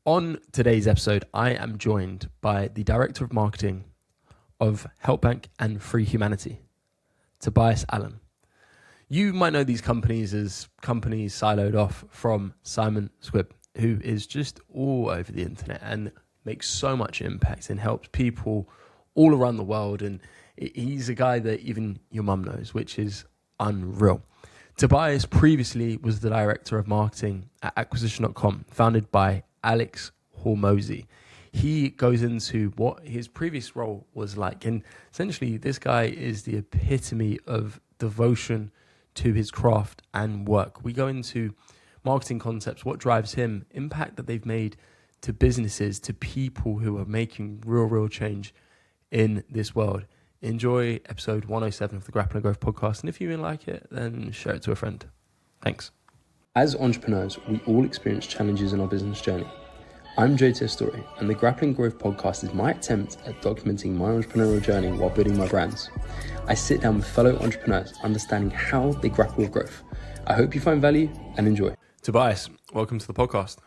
On today's episode, I am joined by the Director of Marketing of Helpbank and Free Humanity, Tobias Allen. You might know these companies as companies siloed off from Simon Squibb, who is just all over the internet and makes so much impact and helps people all around the world. And he's a guy that even your mum knows, which is unreal. Tobias previously was the Director of Marketing at acquisition.com, founded by Hormozi. He goes into what his previous role was like. And essentially, this guy is the epitome of devotion to his craft and work. We go into marketing concepts, what drives him, impact that they've made to businesses, to people who are making real change in this world. Enjoy episode 107 of the Grapple and Growth podcast. And if you like it, then share it to a friend. Thanks. As entrepreneurs, we all experience challenges in our business journey. I'm JT Story, and the Grappling Growth podcast is my attempt at documenting my entrepreneurial journey while building my brands. I sit down with fellow entrepreneurs, understanding how they grapple with growth. I hope you find value and enjoy. Tobias, welcome to the podcast.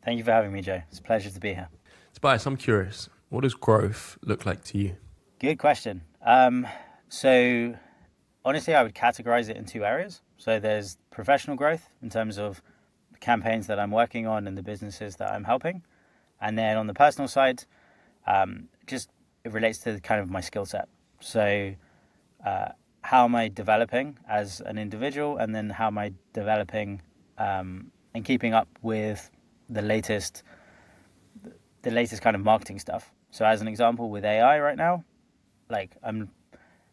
Thank you for having me, Joe. It's a pleasure to be here. Tobias, I'm curious, what does growth look like to you? Good question. So honestly, I would categorize it in two areas. So there's professional growth in terms of the campaigns that I'm working on and the businesses that I'm helping. And then on the personal side, just it relates to kind of my skill set. So how am I developing as an individual, and then how am I developing and keeping up with the latest kind of marketing stuff. So as an example, with AI right now, like I'm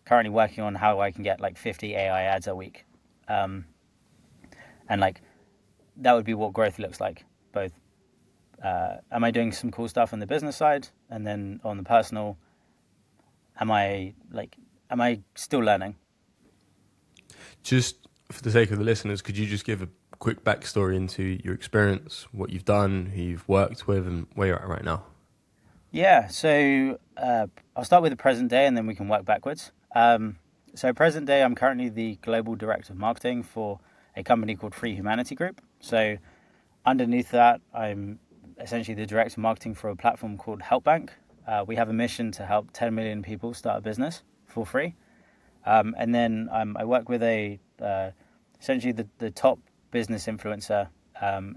currently working on how I can get like 50 AI ads a week. And like that would be what growth looks like. Both am I doing some cool stuff on the business side, and then on the personal, am I still learning? Just for the sake of the listeners, could you just give a quick backstory into your experience, what you've done, who you've worked with, and where you're at right now? Yeah, so I'll start with the present day and then we can work backwards. So present day, I'm currently the Global Director of Marketing for a company called Free Humanity Group. So underneath that, I'm essentially the Director of Marketing for a platform called Helpbank. We have a mission to help 10 million people start a business for free. And then I work with essentially the top business influencer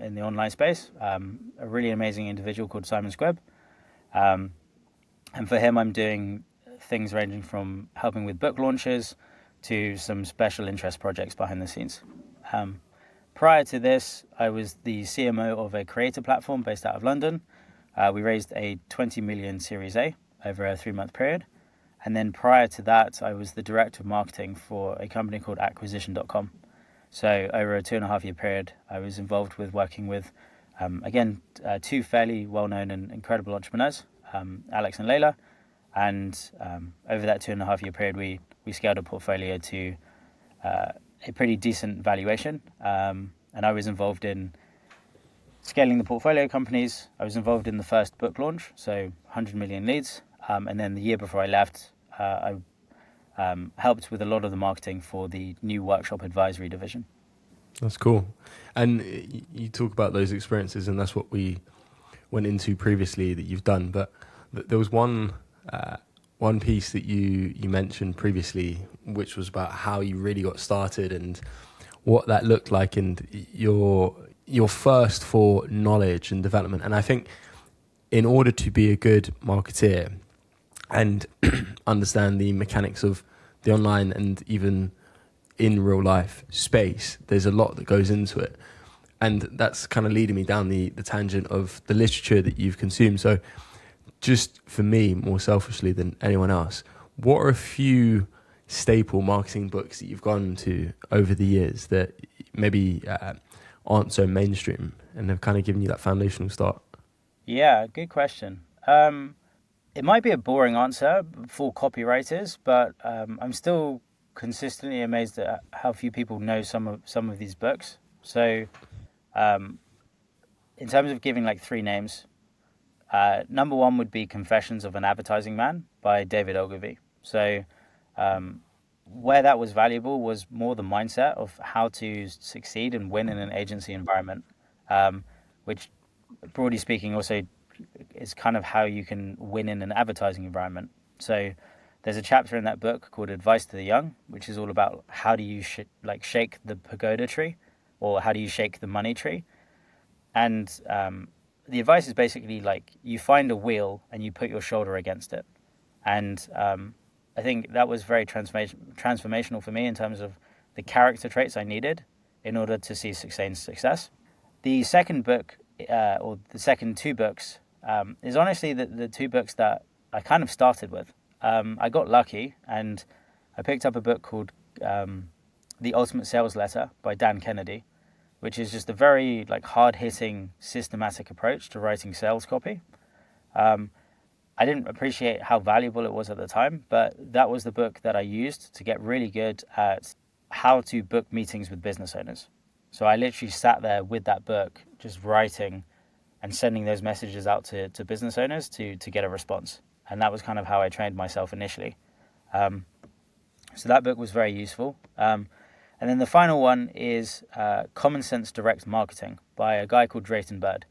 in the online space, a really amazing individual called Simon Squibb. And for him, I'm doing things ranging from helping with book launches to some special interest projects behind the scenes. Prior to this, I was the CMO of a creator platform based out of London. We raised a 20 million Series A over a 3-month period. And then prior to that, I was the Director of Marketing for a company called acquisition.com. So over a 2.5-year period, I was involved with working with, two fairly well-known and incredible entrepreneurs, Alex and Layla. And over that 2.5-year period, we scaled a portfolio to a pretty decent valuation. And I was involved in scaling the portfolio companies. I was involved in the first book launch, so 100 million leads. And then the year before I left, I helped with a lot of the marketing for the new workshop advisory division. That's cool. And you talk about those experiences, and that's what we went into previously that you've done. But there was one piece that you mentioned previously, which was about how you really got started and what that looked like, and your thirst for knowledge and development. And I think in order to be a good marketeer and understand the mechanics of the online and even in real life space, there's a lot that goes into it. And that's kind of leading me down the tangent of the literature that you've consumed. So just for me, more selfishly than anyone else, what are a few staple marketing books that you've gone to over the years that maybe aren't so mainstream and have kind of given you that foundational start? Yeah, good question. It might be a boring answer for copywriters, but I'm still consistently amazed at how few people know some of these books. So in terms of giving like 3 names, number 1 would be Confessions of an Advertising Man by David Ogilvy. So where that was valuable was more the mindset of how to succeed and win in an agency environment, which broadly speaking, also is kind of how you can win in an advertising environment. So there's a chapter in that book called Advice to the Young, which is all about how do you shake the pagoda tree, or how do you shake the money tree. And the advice is basically like you find a wheel and you put your shoulder against it. And I think that was very transformational for me in terms of the character traits I needed in order to see sustained success. The second book, or the second two books, is honestly the two books that I kind of started with. I got lucky and I picked up a book called The Ultimate Sales Letter by Dan Kennedy, which is just a very like hard-hitting, systematic approach to writing sales copy. I didn't appreciate how valuable it was at the time, but that was the book that I used to get really good at how to book meetings with business owners. So I literally sat there with that book, just writing and sending those messages out to business owners to get a response. And that was kind of how I trained myself initially. So that book was very useful. And then the final one is Common Sense Direct Marketing by a guy called Drayton Bird.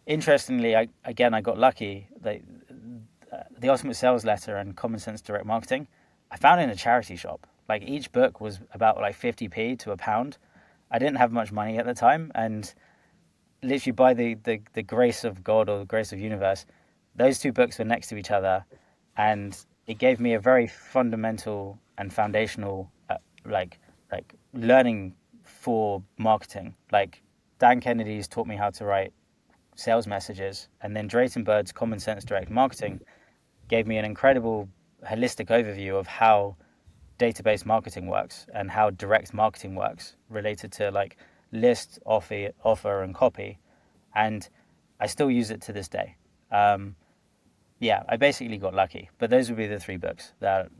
Interestingly, I got lucky. The Ultimate Sales Letter and Common Sense Direct Marketing, I found in a charity shop. Like each book was about like 50p to £1. I didn't have much money at the time, and literally by the grace of God or the grace of universe, those two books were next to each other, and it gave me a very fundamental and foundational like learning for marketing. Like Dan Kennedy's taught me how to write sales messages, and then Drayton Bird's Common Sense Direct Marketing gave me an incredible holistic overview of how database marketing works and how direct marketing works related to like list, offer and copy. And I still use it to this day. I basically got lucky, but those would be the three books that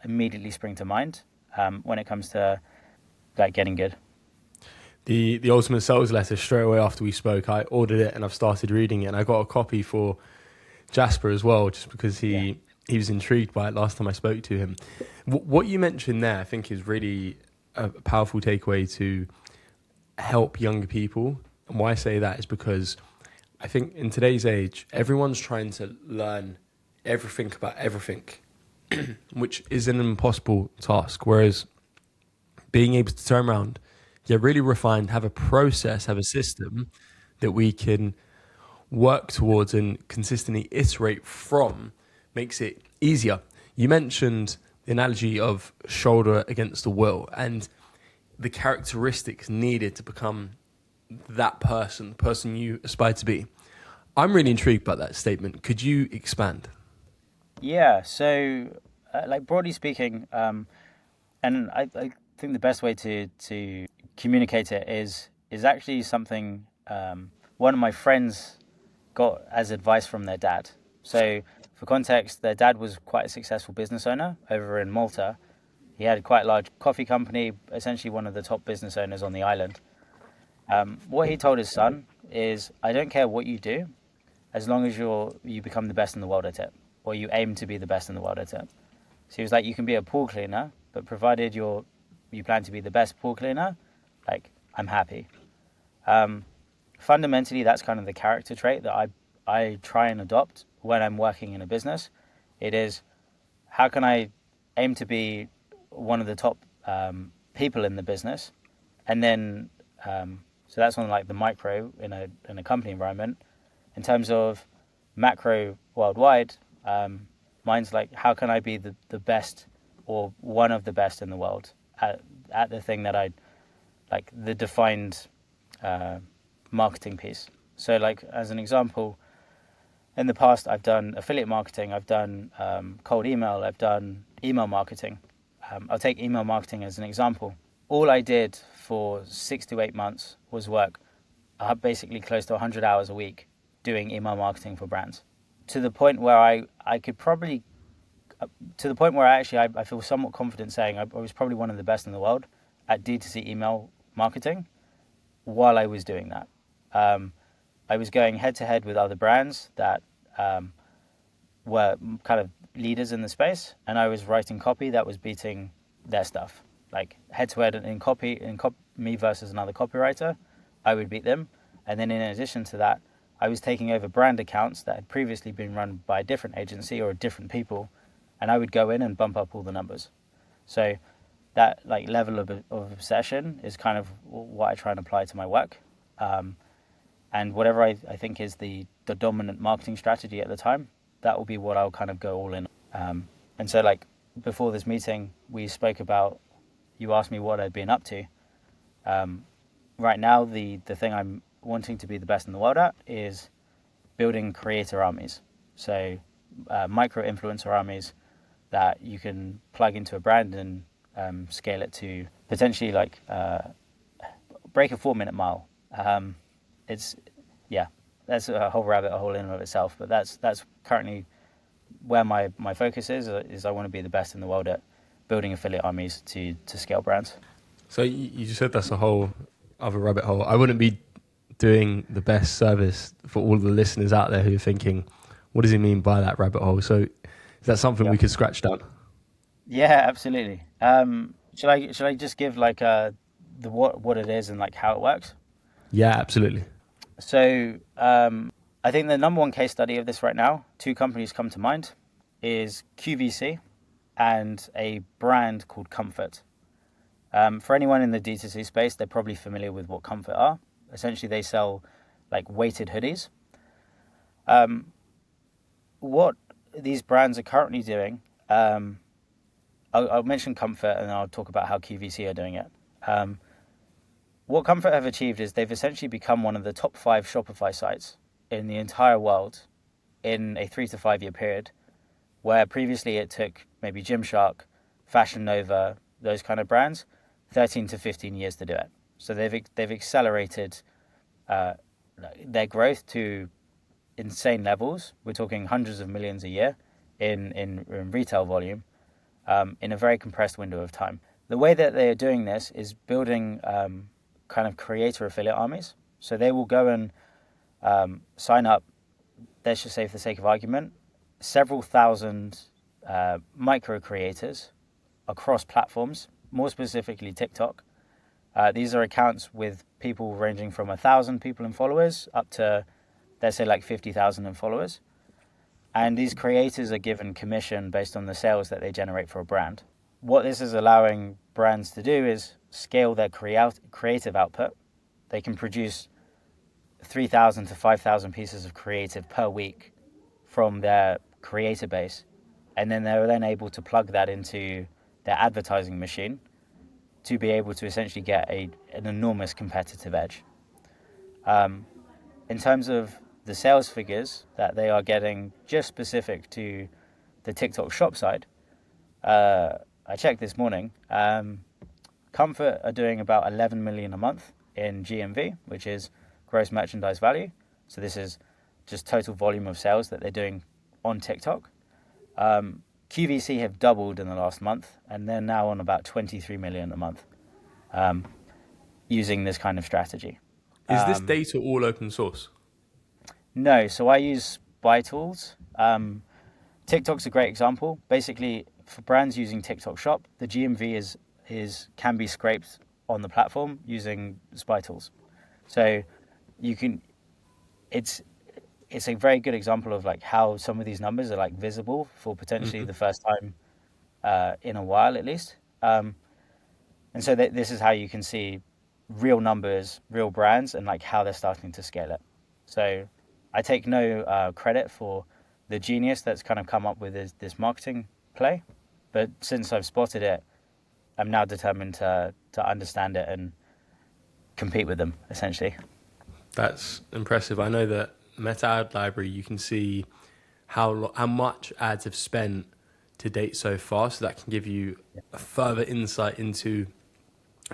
immediately spring to mind when it comes to like getting good. The Ultimate Sales Letter, straight away after we spoke, I ordered it and I've started reading it, and I got a copy for Jasper as well, just because he was intrigued by it last time I spoke to him. What you mentioned there, I think, is really a powerful takeaway to help younger people. And why I say that is because I think in today's age, everyone's trying to learn everything about everything, which is an impossible task. Whereas being able to turn around, get really refined, have a process, have a system that we can work towards and consistently iterate from makes it easier. You mentioned the analogy of shoulder against the wheel and the characteristics needed to become that person, the person you aspire to be. I'm really intrigued by that statement. Could you expand? Yeah, so like broadly speaking, and I think the best way to communicate it is actually something one of my friends got as advice from their dad. So for context, their dad was quite a successful business owner over in Malta. He had quite a large coffee company, essentially one of the top business owners on the island. What he told his son is, I don't care what you do, as long as you become the best in the world at it, or you aim to be the best in the world at it. So he was like, you can be a pool cleaner, but provided you plan to be the best pool cleaner, like, I'm happy. Fundamentally, that's kind of the character trait that I try and adopt when I'm working in a business. It is, how can I aim to be one of the top people in the business, and then so that's on like the micro in a company environment. In terms of macro worldwide, mine's like, how can I be the best or one of the best in the world at the thing that I like, the defined marketing piece. So like as an example, in the past I've done affiliate marketing, I've done cold email, I've done email marketing. I'll take email marketing as an example. All I did for 6 to 8 months was work basically close to 100 hours a week doing email marketing for brands, to the point where I could probably, to the point where I feel somewhat confident saying I was probably one of the best in the world at D2C email marketing while I was doing that. I was going head to head with other brands that were kind of leaders in the space, and I was writing copy that was beating their stuff. Like head to head in copy, me versus another copywriter, I would beat them. And then in addition to that, I was taking over brand accounts that had previously been run by a different agency or different people, and I would go in and bump up all the numbers. So that like level of obsession is kind of what I try and apply to my work. And whatever I think is the dominant marketing strategy at the time, that will be what I'll kind of go all in. And so like before this meeting, we spoke about, you asked me what I'd been up to. Right now, the thing I'm wanting to be the best in the world at is building creator armies. So micro influencer armies that you can plug into a brand and scale it to potentially like break a 4-minute mile. That's a whole rabbit hole in and of itself, but that's currently where my focus is I want to be the best in the world at building affiliate armies to scale brands. So you just said that's a whole other rabbit hole. I wouldn't be doing the best service for all the listeners out there who are thinking, what does he mean by that rabbit hole? So is that something we could scratch down? Yeah, absolutely. Should I just give like the what it is and like how it works? Yeah, absolutely. So I think the number one case study of this right now, 2 companies come to mind, is QVC and a brand called Comfort. For anyone in the D2C space, they're probably familiar with what Comfort are. Essentially, they sell like weighted hoodies. What these brands are currently doing, I'll mention Comfort and then I'll talk about how QVC are doing it. What Comfort have achieved is they've essentially become one of the top 5 Shopify sites in the entire world in a 3 to 5 year period, where previously it took maybe Gymshark, Fashion Nova, those kind of brands, 13 to 15 years to do it. So they've accelerated their growth to insane levels. We're talking hundreds of millions a year in retail volume in a very compressed window of time. The way that they are doing this is building kind of creator affiliate armies. So they will go and sign up, let's just say for the sake of argument, several thousand micro creators across platforms, more specifically TikTok. These are accounts with people ranging from 1,000 people and followers up to, let's say, like 50,000 in followers. And these creators are given commission based on the sales that they generate for a brand. What this is allowing brands to do is scale their creative output. They can produce 3,000 to 5,000 pieces of creative per week from their creator base. And then they're then able to plug that into their advertising machine to be able to essentially get an enormous competitive edge. In terms of the sales figures that they are getting just specific to the TikTok shop side, I checked this morning, Comfort are doing about 11 million a month in GMV, which is gross merchandise value. So this is just total volume of sales that they're doing on TikTok. QVC have doubled in the last month, and they're now on about 23 million a month using this kind of strategy. Is this data all open source? No, so I use Spy Tools. TikTok's a great example. Basically, for brands using TikTok Shop, the GMV can be scraped on the platform using Spy Tools. So you can, it's a very good example of like how some of these numbers are like visible for potentially the first time in a while at least. And so this is how you can see real numbers, real brands, and like how they're starting to scale it. So I take no credit for the genius that's kind of come up with this marketing play, but since I've spotted it, I'm now determined to understand it and compete with them, essentially. That's impressive. I know that Meta Ad Library, you can see how much ads have spent to date so far, so that can give you a further insight into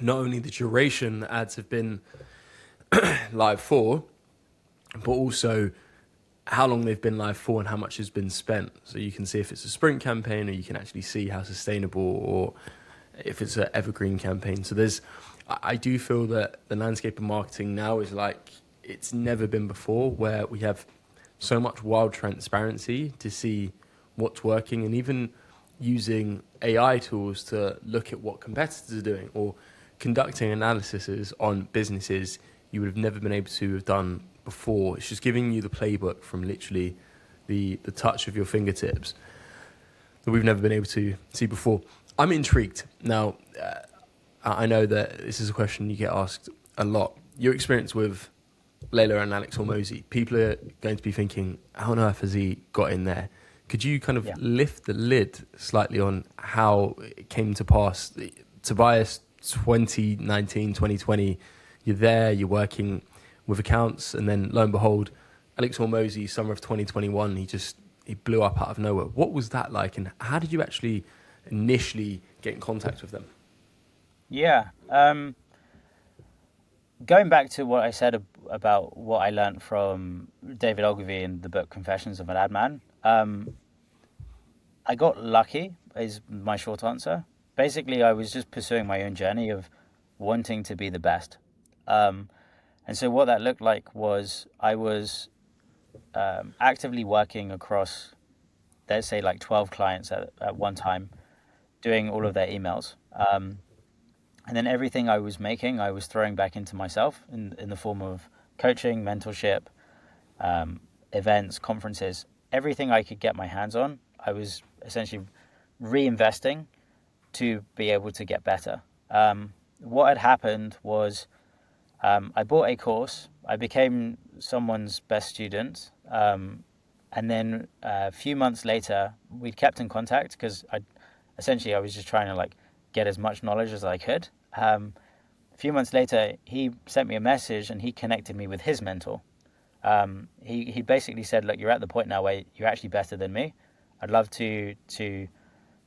not only the duration that ads have been live for, but also how long they've been live for and how much has been spent. So you can see if it's a sprint campaign, or you can actually see how sustainable, or if it's an evergreen campaign. So I do feel that the landscape of marketing now is like it's never been before, where we have so much wild transparency to see what's working, and even using AI tools to look at what competitors are doing, or conducting analyses on businesses you would have never been able to have done before. It's just giving you the playbook from literally the touch of your fingertips that we've never been able to see before. I'm intrigued. Now, I know that this is a question you get asked a lot. Your experience with Layla and Alex Hormozi, people are going to be thinking, how on earth has he got in there? Could you kind of lift the lid slightly on how it came to pass? Tobias, 2019, 2020, you're there, you're working with accounts, and then lo and behold, Alex Hormozi, summer of 2021, he blew up out of nowhere. What was that like, and how did you actually initially get in contact with them? Yeah. Going back to what I said about what I learned from David Ogilvy in the book Confessions of an Ad Man, I got lucky, is my short answer. Basically, I was just pursuing my own journey of wanting to be the best. And so what that looked like was I was actively working across, let's say, like 12 clients at one time, doing all of their emails. And then everything I was making, I was throwing back into myself in the form of coaching, mentorship, events, conferences. Everything I could get my hands on, I was essentially reinvesting to be able to get better. What had happened was I bought a course. I became someone's best student. And then a few months later, we'd kept in contact because I was just trying to get as much knowledge as I could. A few months later, he sent me a message and he connected me with his mentor. He basically said, look, you're at the point now where you're actually better than me. I'd love to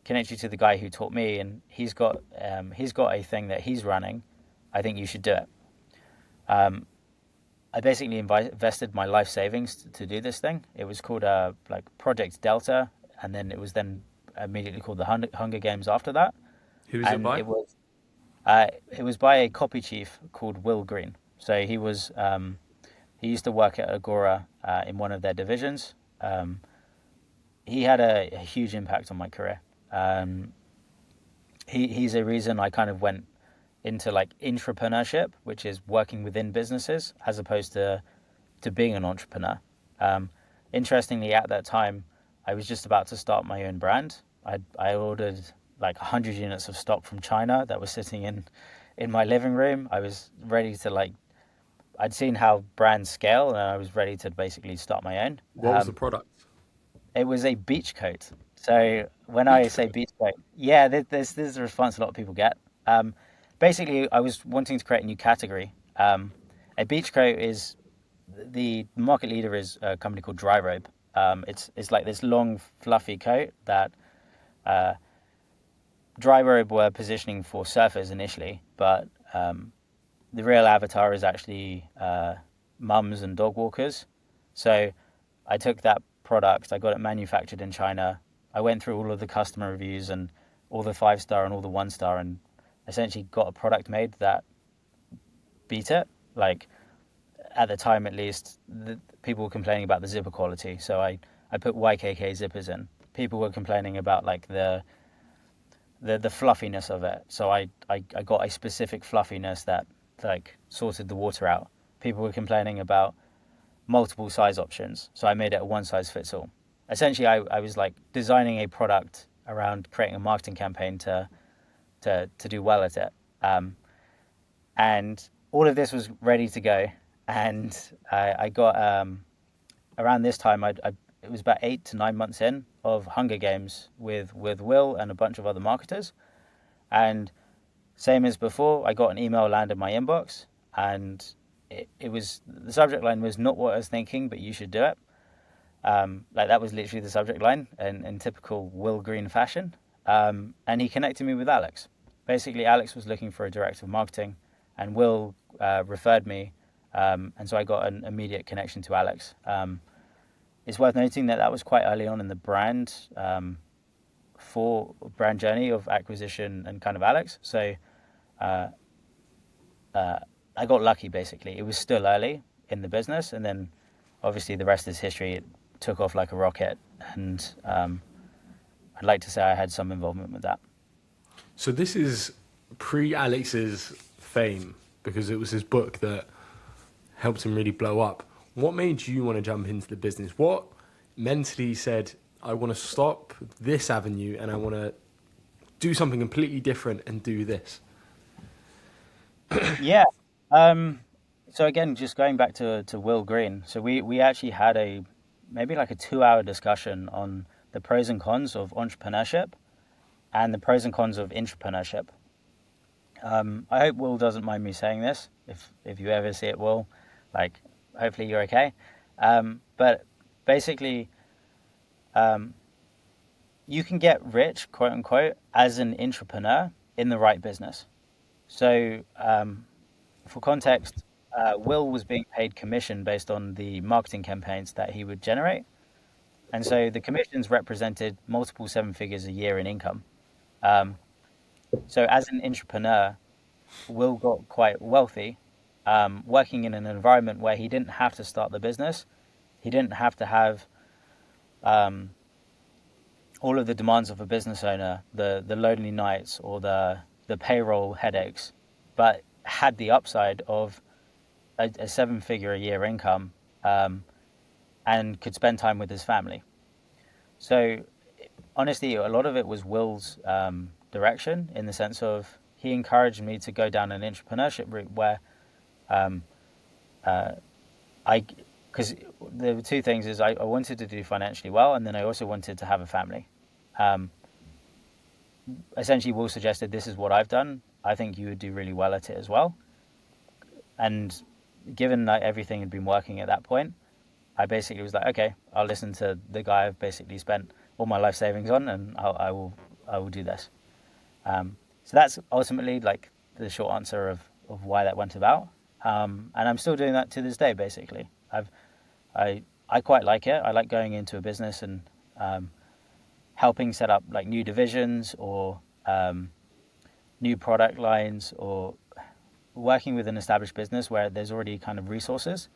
connect you to the guy who taught me, and he's got a thing that he's running. I think you should do it. I basically invested my life savings to do this thing. It was called Project Delta, and then it was immediately called the Hunger Games after that. Who was it by? It was by a copy chief called Will Green. So he used to work at Agora in one of their divisions. He had a huge impact on my career. He's a reason I kind of went into intrapreneurship, which is working within businesses as opposed to being an entrepreneur. Interestingly, at that time, I was just about to start my own brand. I ordered 100 units of stock from China that was sitting in my living room. I was ready to I'd seen how brands scale, and I was ready to basically start my own. What was the product? It was a beach coat. So when I say beach coat, this is the response a lot of people get. Basically, I was wanting to create a new category. A beach coat is, the market leader is a company called Dry Robe. It's like this long, fluffy coat that Dry Robe were positioning for surfers initially, but the real avatar is actually mums and dog walkers. So I took that product, I got it manufactured in China. I went through all of the customer reviews and all the 5-star and all the 1-star, and essentially got a product made that beat it. At the time, at least, people were complaining about the zipper quality. So I put YKK zippers in. People were complaining about the fluffiness of it. So I got a specific fluffiness that sorted the water out. People were complaining about multiple size options. So I made it a one size fits all. Essentially, I was designing a product around creating a marketing campaign to do well at it. And all of this was ready to go. And I got, around this time, it was about 8 to 9 months in of Hunger Games with Will and a bunch of other marketers. And same as before, I got an email land in my inbox, and it was, the subject line was not what I was thinking, but you should do it. That was literally the subject line in typical Will Green fashion. And he connected me with Alex. Basically, Alex was looking for a director of marketing, and Will referred me. And so I got an immediate connection to Alex. It's worth noting that was quite early on in the brand journey of acquisition and kind of Alex. So I got lucky, basically. It was still early in the business, and then obviously the rest is history. It took off like a rocket, and I'd like to say I had some involvement with that. So this is pre-Alex's fame, because it was his book that helped him really blow up. What made you want to jump into the business? What mentally said, I want to stop this avenue and I want to do something completely different and do this? Yeah. So again, just going back to Will Green. So we actually had maybe like a 2 hour discussion on the pros and cons of entrepreneurship and the pros and cons of intrapreneurship. I hope Will doesn't mind me saying this. If you ever see it, Will, like, hopefully you're okay. But basically, you can get rich, quote unquote, as an entrepreneur in the right business. So, for context, Will was being paid commission based on the marketing campaigns that he would generate. And so the commissions represented multiple seven figures a year in income. So as an entrepreneur, Will got quite wealthy, working in an environment where he didn't have to start the business. He didn't have to have all of the demands of a business owner, the lonely nights or the payroll headaches, but had the upside of a seven figure a year income, and could spend time with his family. So honestly, a lot of it was Will's direction, in the sense of he encouraged me to go down an entrepreneurship route where because the two things is I wanted to do financially well, and then I also wanted to have a family. Essentially, Will suggested, this is what I've done. I think you would do really well at it as well. And given that everything had been working at that point, I basically was like, okay, I'll listen to the guy I've basically spent all my life savings on, and I will do this. So that's ultimately like the short answer of why that went about. And I'm still doing that to this day. Basically, I quite like it. I like going into a business and helping set up like new divisions or new product lines, or working with an established business where there's already kind of resources.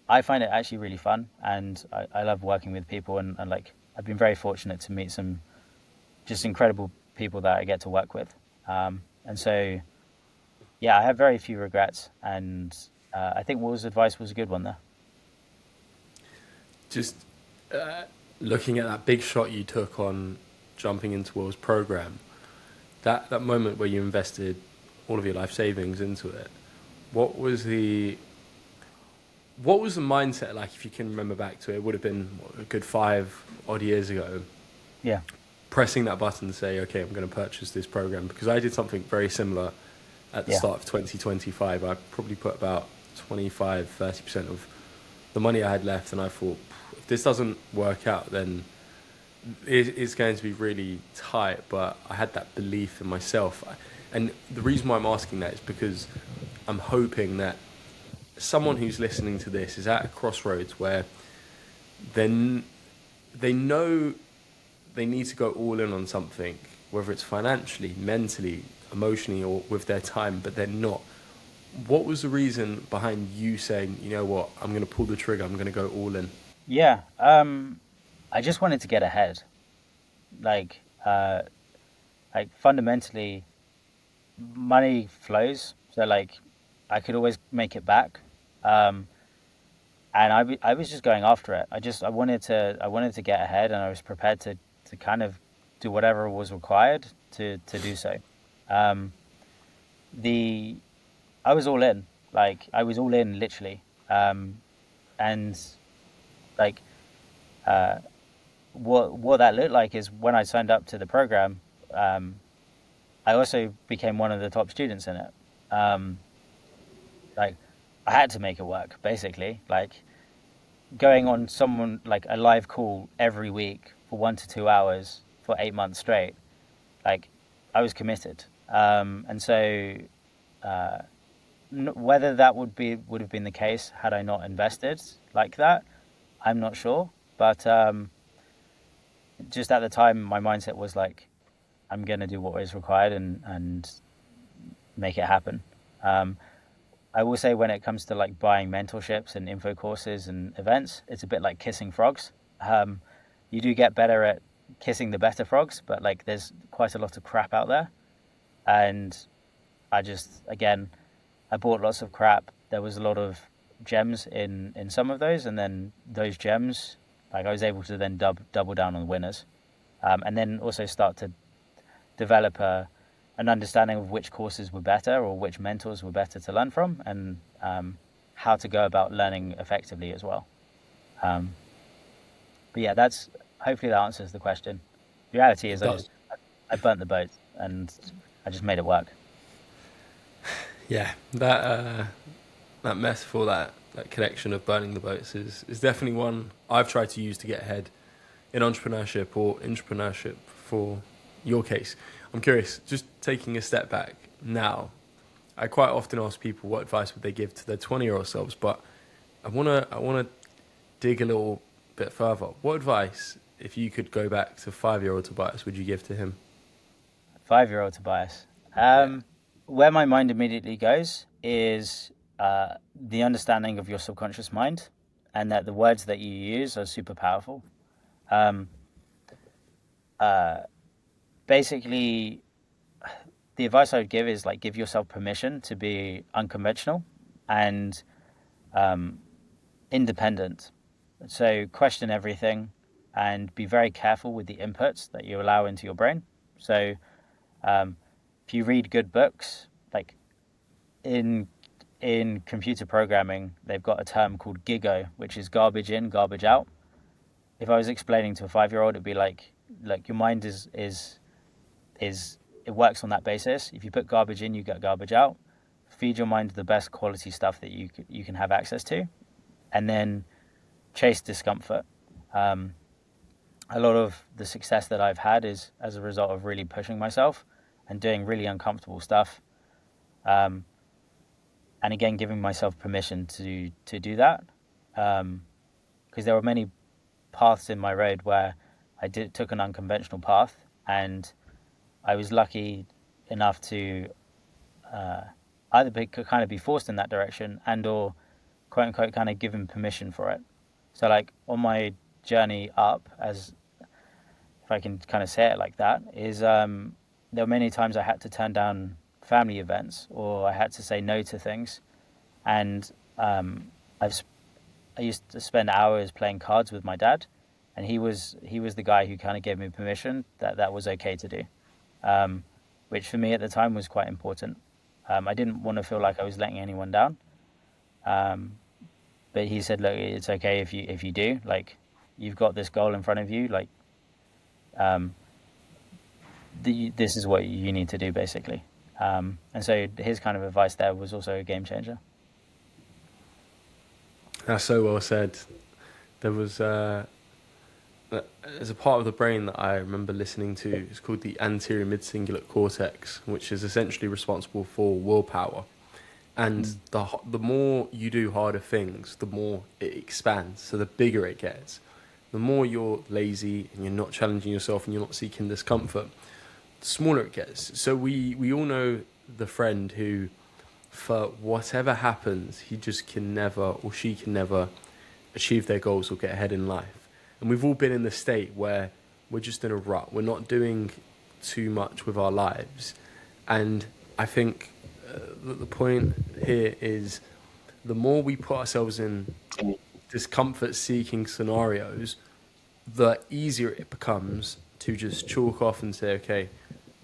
I find it actually really fun, and I love working with people, and like I've been very fortunate to meet some just incredible people that I get to work with. And so, yeah, I have very few regrets, and I think Will's advice was a good one there. Just looking at that big shot you took on jumping into Will's program, that moment where you invested all of your life savings into it, what was the mindset like? If you can remember back to it, it would have been a good 5 odd years ago. Yeah. Pressing that button to say, okay, I'm going to purchase this program, because I did something very similar at the start of 2025. I probably put about 25-30% of the money I had left, and I thought, if this doesn't work out, then it's going to be really tight. But I had that belief in myself, and the reason why I'm asking that is because I'm hoping that someone who's listening to this is at a crossroads where then they know they need to go all in on something, whether it's financially, mentally, emotionally, or with their time, but they're not. What was the reason behind you saying, you know what, I'm going to pull the trigger, I'm going to go all in? Yeah. I just wanted to get ahead. Like, fundamentally, money flows. So like, I could always make it back. And I was just going after it. I wanted to get ahead, and I was prepared to kind of do whatever was required to do so. I was all in. Like, I was all in, literally. And like, what that looked like is when I signed up to the program, I also became one of the top students in it. Like, I had to make it work, basically. Like, going on someone like a live call every week for 1 to 2 hours for 8 months straight, like, I was committed. And so whether that would have been the case had I not invested like that, I'm not sure. But just at the time, my mindset was like, I'm going to do what is required and make it happen. I will say, when it comes to like buying mentorships and info courses and events, it's a bit like kissing frogs. You do get better at kissing the better frogs, but like there's quite a lot of crap out there. And I bought lots of crap. there was a lot of gems in some of those, and then those gems, like I was able to then double down on the winners, and then also start to develop an understanding of which courses were better or which mentors were better to learn from, and how to go about learning effectively as well. But yeah, hopefully that answers the question. The reality is I burnt the boat and I just made it work. Yeah, that metaphor, that connection of burning the boats is definitely one I've tried to use to get ahead in entrepreneurship or intrapreneurship for your case. I'm curious, just taking a step back now, I quite often ask people what advice would they give to their 20-year-old selves, but I wanna dig a little bit further. What advice, if you could go back to 5-year-old Tobias, would you give to him? 5-year-old Tobias. Where my mind immediately goes is the understanding of your subconscious mind, and that the words that you use are super powerful. Basically, the advice I would give is like give yourself permission to be unconventional and independent. So question everything and be very careful with the inputs that you allow into your brain. So if you read good books, like in computer programming, they've got a term called GIGO, which is garbage in, garbage out. If I was explaining to a 5-year-old, it'd be like your mind is it works on that basis. If you put garbage in, you get garbage out. Feed your mind the best quality stuff that you can have access to, and then chase discomfort. A lot of the success that I've had is as a result of really pushing myself and doing really uncomfortable stuff. And again, giving myself permission to do that. Because there were many paths in my road where I took an unconventional path, and I was lucky enough to either be forced in that direction and or quote unquote kind of given permission for it. So like on my journey up, as if I can kind of say it like that, is there were many times I had to turn down family events, or I had to say no to things, and I used to spend hours playing cards with my dad, and he was the guy who kind of gave me permission that was okay to do, which for me at the time was quite important. I didn't want to feel like I was letting anyone down, but he said, look, it's okay if you do, like you've got this goal in front of you, like this is what you need to do basically. And so his kind of advice there was also a game changer. That's so well said. There was there's a part of the brain that I remember listening to. It's called the anterior mid-cingulate cortex, which is essentially responsible for willpower. And the more you do harder things, the more it expands. So the bigger it gets. The more you're lazy and you're not challenging yourself and you're not seeking discomfort, the smaller it gets. So we all know the friend who, for whatever happens, he just can never, or she can never, achieve their goals or get ahead in life. And we've all been in the state where we're just in a rut. We're not doing too much with our lives. And I think the point here is the more we put ourselves in discomfort-seeking scenarios, the easier it becomes to just chalk off and say, okay,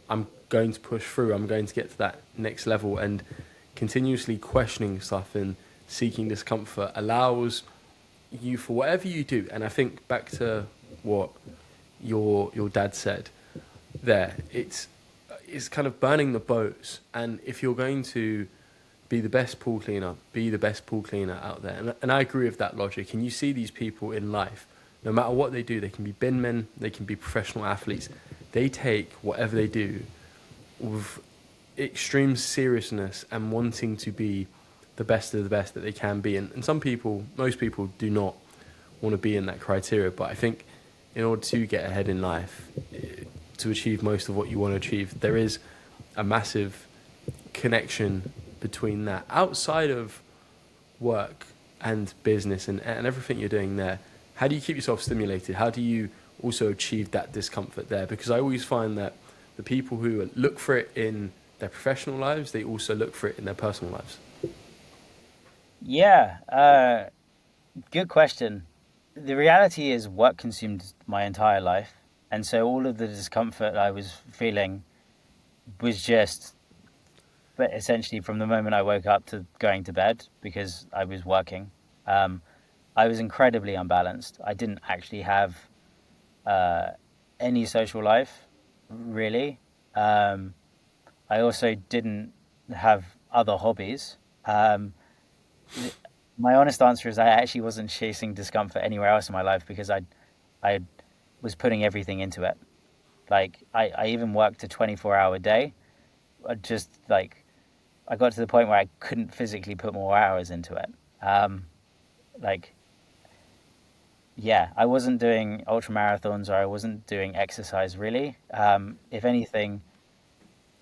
I'm going to push through, I'm going to get to that next level. And continuously questioning stuff and seeking discomfort allows you, for whatever you do, and I think back to what your dad said there, it's kind of burning the boats. And if you're going to be the best pool cleaner, be the best pool cleaner out there. And I agree with that logic. And you see these people in life, no matter what they do, they can be bin men, they can be professional athletes. They take whatever they do with extreme seriousness and wanting to be the best of the best that they can be. And some people, most people do not want to be in that criteria. But I think in order to get ahead in life, to achieve most of what you want to achieve, there is a massive connection between that outside of work and business and everything you're doing there. How do you keep yourself stimulated? How do you also achieve that discomfort there? Because I always find that the people who look for it in their professional lives, they also look for it in their personal lives. Yeah, good question. The reality is, work consumed my entire life, and so all of the discomfort I was feeling was just, but essentially from the moment I woke up to going to bed because I was working. Um, I was incredibly unbalanced. I didn't actually have uh, any social life, really. Um, I also didn't have other hobbies. Um, th- my honest answer is I actually wasn't chasing discomfort anywhere else in my life because I was putting everything into it. Like I even worked a 24-hour day. I just like I got to the point where I couldn't physically put more hours into it. Um, like yeah, I wasn't doing ultra marathons or I wasn't doing exercise really. If anything,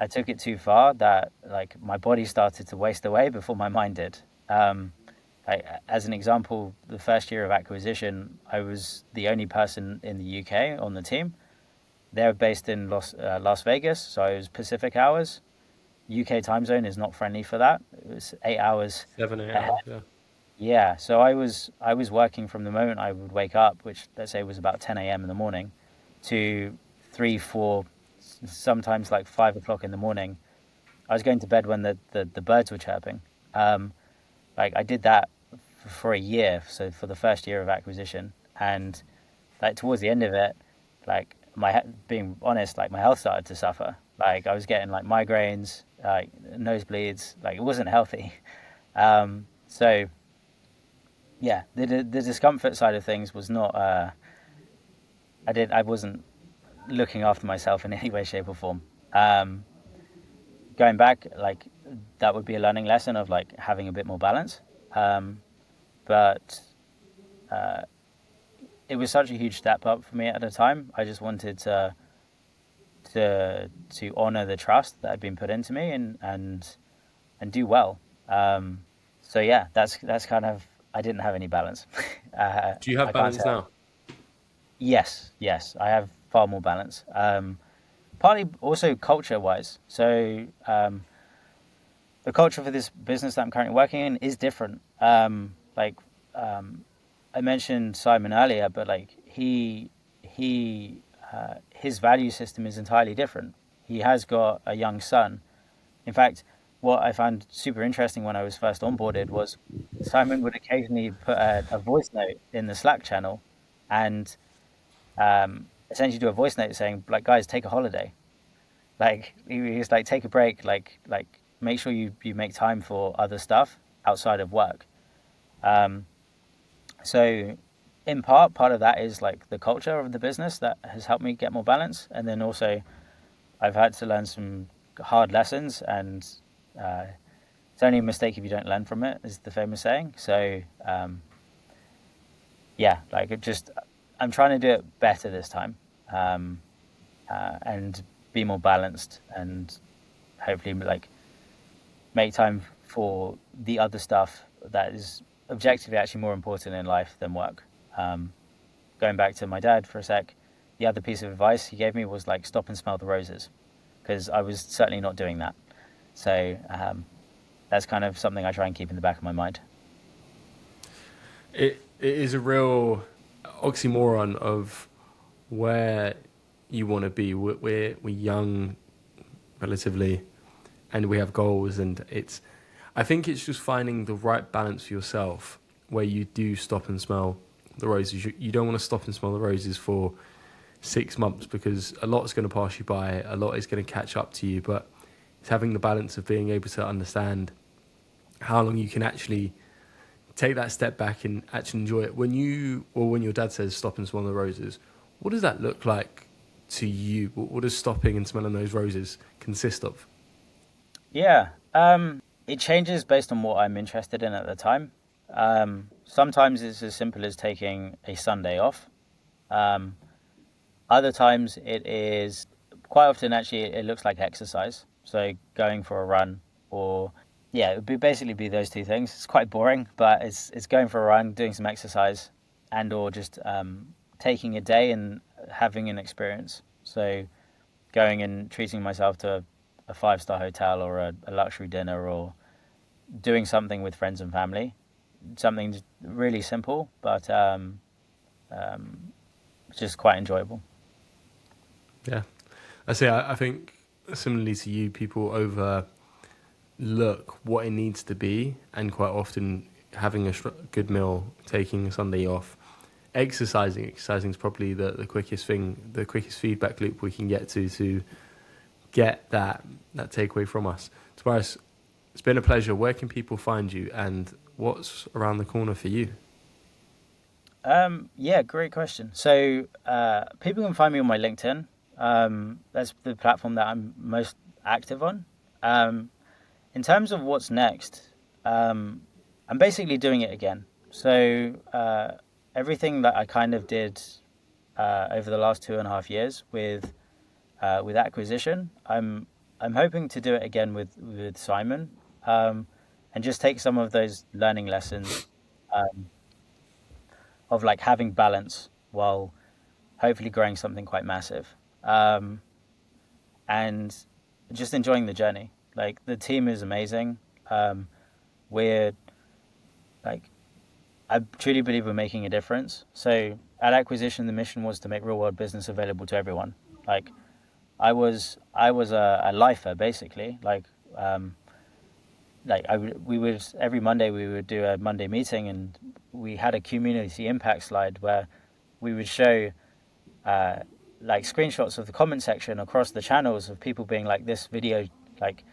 I took it too far that like my body started to waste away before my mind did. Um, as an example, the first year of acquisition, I was the only person in the UK on the team. They're based in Las Vegas, so it was Pacific hours. UK time zone is not friendly for that. It was 8 hours 7 8 hours, ahead. yeah. Yeah, so I was working from the moment I would wake up, which let's say was about 10 a.m. in the morning, to 3, 4, sometimes like 5 o'clock in the morning. I was going to bed when the birds were chirping. Um, like I did that for a year, so for the first year of acquisition, and like towards the end of it, like being honest, like my health started to suffer. Like I was getting like migraines, like nosebleeds. Like it wasn't healthy. So yeah, the discomfort side of things was not. I wasn't looking after myself in any way, shape, or form. Um, Going back, like that would be a learning lesson of like having a bit more balance. Um, but uh, it was such a huge step up for me at the time. I just wanted to honor the trust that had been put into me and do well. Um, so yeah, that's kind of I didn't have any balance. Do you have I can't balance say. now? Yes, I have far more balance. Partly also culture wise. So the culture for this business that I'm currently working in is different. I mentioned Simon earlier, but like his value system is entirely different. He has got a young son. In fact, what I found super interesting when I was first onboarded was Simon would occasionally put a voice note in the Slack channel, and essentially do a voice note saying, like, guys, take a holiday. Like he was like, take a break. Like make sure you make time for other stuff outside of work. Um, so in part of that is like the culture of the business that has helped me get more balance, and then also I've had to learn some hard lessons, and uh, it's only a mistake if you don't learn from it, is the famous saying. So yeah, like it just I'm trying to do it better this time, um, and be more balanced, and hopefully like make time for the other stuff that is objectively actually more important in life than work. Um, Going back to my dad for a sec, the other piece of advice he gave me was like stop and smell the roses, because I was certainly not doing that. So that's kind of something I try and keep in the back of my mind. It is a real oxymoron of where you want to be. We're young, relatively, and we have goals, and I think it's just finding the right balance for yourself where you do stop and smell the roses. You don't want to stop and smell the roses for 6 months because a lot is going to pass you by, a lot is going to catch up to you, but it's having the balance of being able to understand how long you can actually take that step back and actually enjoy it. When your dad says stop and smell the roses, what does that look like to you? What does stopping and smelling those roses consist of? Yeah, it changes based on what I'm interested in at the time. Sometimes it's as simple as taking a Sunday off. Um, Other times it is quite often actually it looks like exercise. So going for a run, or yeah, it would basically be those two things. It's quite boring, but it's going for a run, doing some exercise, and or just taking a day and having an experience. So going and treating myself to a 5-star hotel or a luxury dinner, or doing something with friends and family. something really simple, but just quite enjoyable. Yeah, I say I think similarly to you, people overlook what it needs to be, and quite often having a good meal, taking a Sunday off, exercising is probably the quickest thing, the quickest feedback loop we can get to get that takeaway from us. Tobias, it's been a pleasure. Where can people find you, and what's around the corner for you? Yeah, great question. So people can find me on my LinkedIn. That's the platform that I'm most active on. In terms of what's next, I'm basically doing it again. So everything that I kind of did over the last 2.5 years with acquisition, I'm hoping to do it again with Simon, and just take some of those learning lessons um, of like having balance while hopefully growing something quite massive, um, and just enjoying the journey. Like the team is amazing. We're like I truly believe we're making a difference. So at acquisition, the mission was to make real world business available to everyone. Like I was a lifer basically. We would every Monday we would do a Monday meeting, and we had a community impact slide where we would show uh, like screenshots of the comment section across the channels of people being like, this video like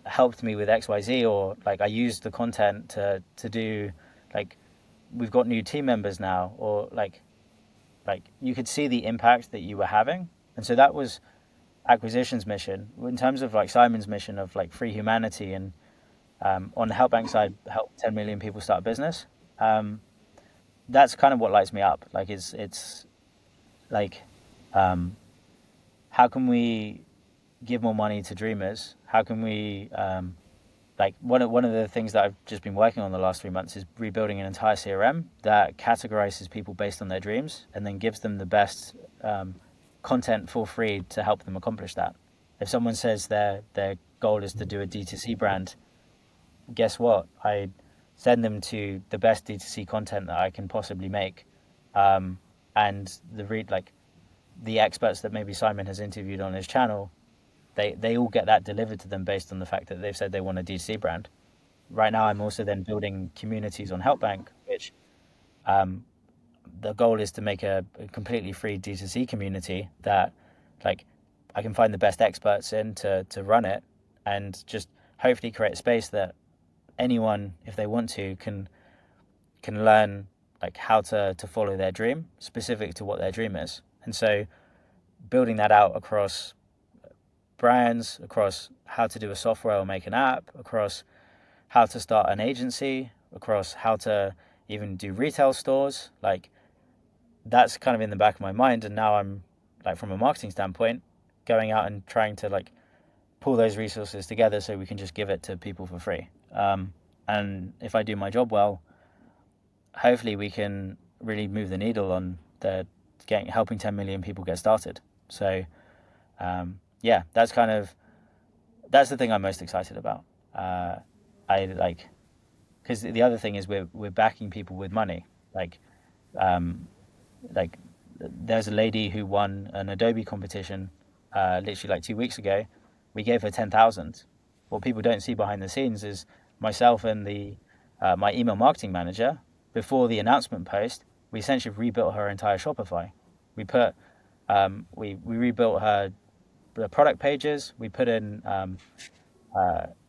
helped me with XYZ, or like I used the content to do like we've got new team members now, or like you could see the impact that you were having. And so that was acquisition's mission. In terms of like Simon's mission of like free humanity, and on the help bank side, help 10 million people start a business. That's kind of what lights me up. Like it's like um, how can we give more money to dreamers? How can we like one of the things that I've just been working on the last 3 months is rebuilding an entire CRM that categorizes people based on their dreams and then gives them the best content for free to help them accomplish that. If someone says their goal is to do a D2C brand, guess what? I send them to the best D2C content that I can possibly make, um, and the experts that maybe Simon has interviewed on his channel, they all get that delivered to them based on the fact that they've said they want a D2C brand. Right now, I'm also then building communities on HelpBank, which um, the goal is to make a completely free D2C community that like I can find the best experts in to run it, and just hopefully create a space that anyone, if they want to, can learn like how to follow their dream specific to what their dream is. And so building that out across brands, across how to do a software or make an app, across how to start an agency, across how to even do retail stores, like that's kind of in the back of my mind. And now I'm like, from a marketing standpoint, going out and trying to like pull those resources together so we can just give it to people for free. And if I do my job well, hopefully we can really move the needle on helping 10 million people get started. So yeah, that's the thing I'm most excited about. I like, because the other thing is we're backing people with money. Um, like there's a lady who won an Adobe competition literally like 2 weeks ago. We gave her 10,000. What people don't see behind the scenes is myself and the my email marketing manager, before the announcement post, we essentially rebuilt her entire Shopify. We rebuilt her the product pages. We put in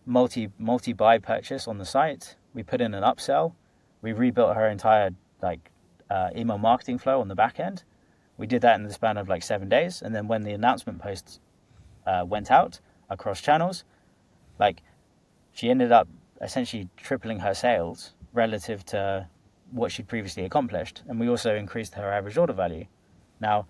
multi buy purchase on the site. We put in an upsell. We rebuilt her entire like email marketing flow on the back end. We did that in the span of like 7 days, and then when the announcement posts went out across channels, like she ended up essentially tripling her sales relative to what she'd previously accomplished. And we also increased her average order value. Now,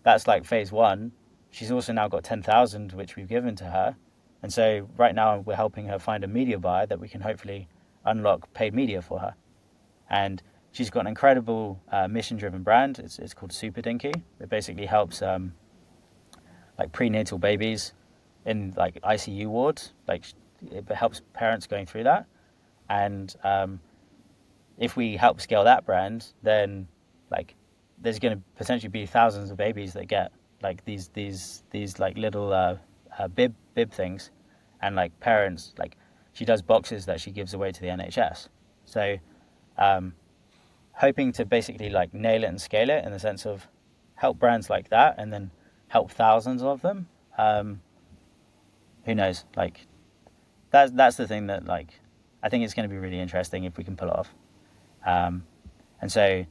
that's like phase one. She's also now got 10,000, which we've given to her. And so right now we're helping her find a media buyer that we can hopefully unlock paid media for her. And she's got an incredible mission-driven brand. It's called Super Dinky. It basically helps like prenatal babies in like ICU wards. Like it helps parents going through that. And if we help scale that brand, then like there's going to potentially be thousands of babies that get like these like little bib things, and like parents, like she does boxes that she gives away to the NHS. So hoping to basically like nail it and scale it in the sense of help brands like that, and then help thousands of them. Who knows? Like that's the thing that like I think it's going to be really interesting if we can pull it off. And so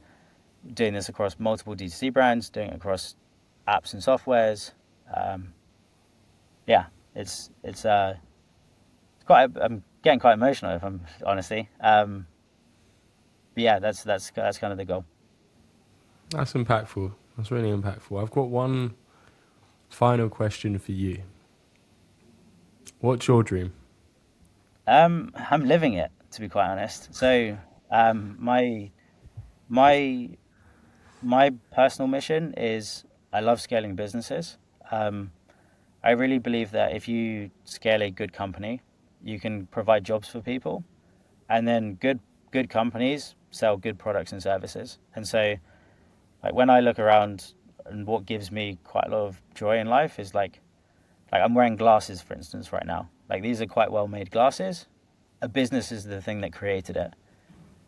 doing this across multiple D2C brands, doing it across apps and softwares, yeah, it's quite. I'm getting quite emotional if I'm honestly. But yeah, that's kind of the goal. That's impactful. That's really impactful. I've got one final question for you. What's your dream? I'm living it, to be quite honest. So my my my personal mission is I love scaling businesses. I really believe that if you scale a good company, you can provide jobs for people, and then good companies sell good products and services. And so, like when I look around, and what gives me quite a lot of joy in life is like I'm wearing glasses, for instance, right now. Like these are quite well made glasses. A business is the thing that created it.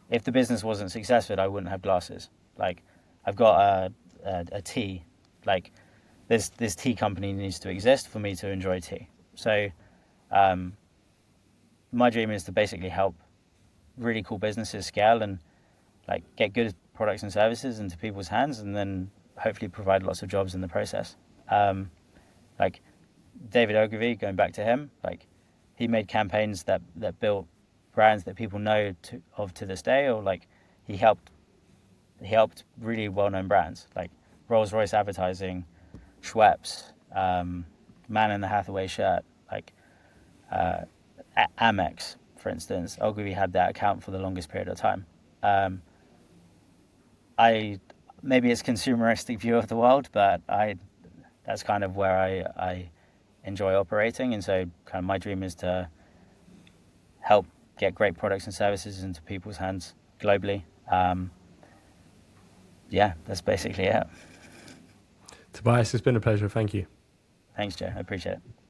If the business wasn't successful, I wouldn't have glasses. Like I've got a tea. Like this tea company needs to exist for me to enjoy tea. So my dream is to basically help really cool businesses scale and like get good products and services into people's hands, and then hopefully provide lots of jobs in the process. Like David Ogilvy, going back to him, like he made campaigns that built brands that people know of to this day, or like he helped really well known brands like Rolls Royce advertising, Schweppes, Man in the Hathaway shirt, like Amex, for instance. Ogilvy had that account for the longest period of time. I maybe it's consumeristic view of the world, but that's kind of where I enjoy operating, and so kind of my dream is to help get great products and services into people's hands globally. Yeah, that's basically it. Tobias, it's been a pleasure. Thank you. Thanks, Joe. I appreciate it.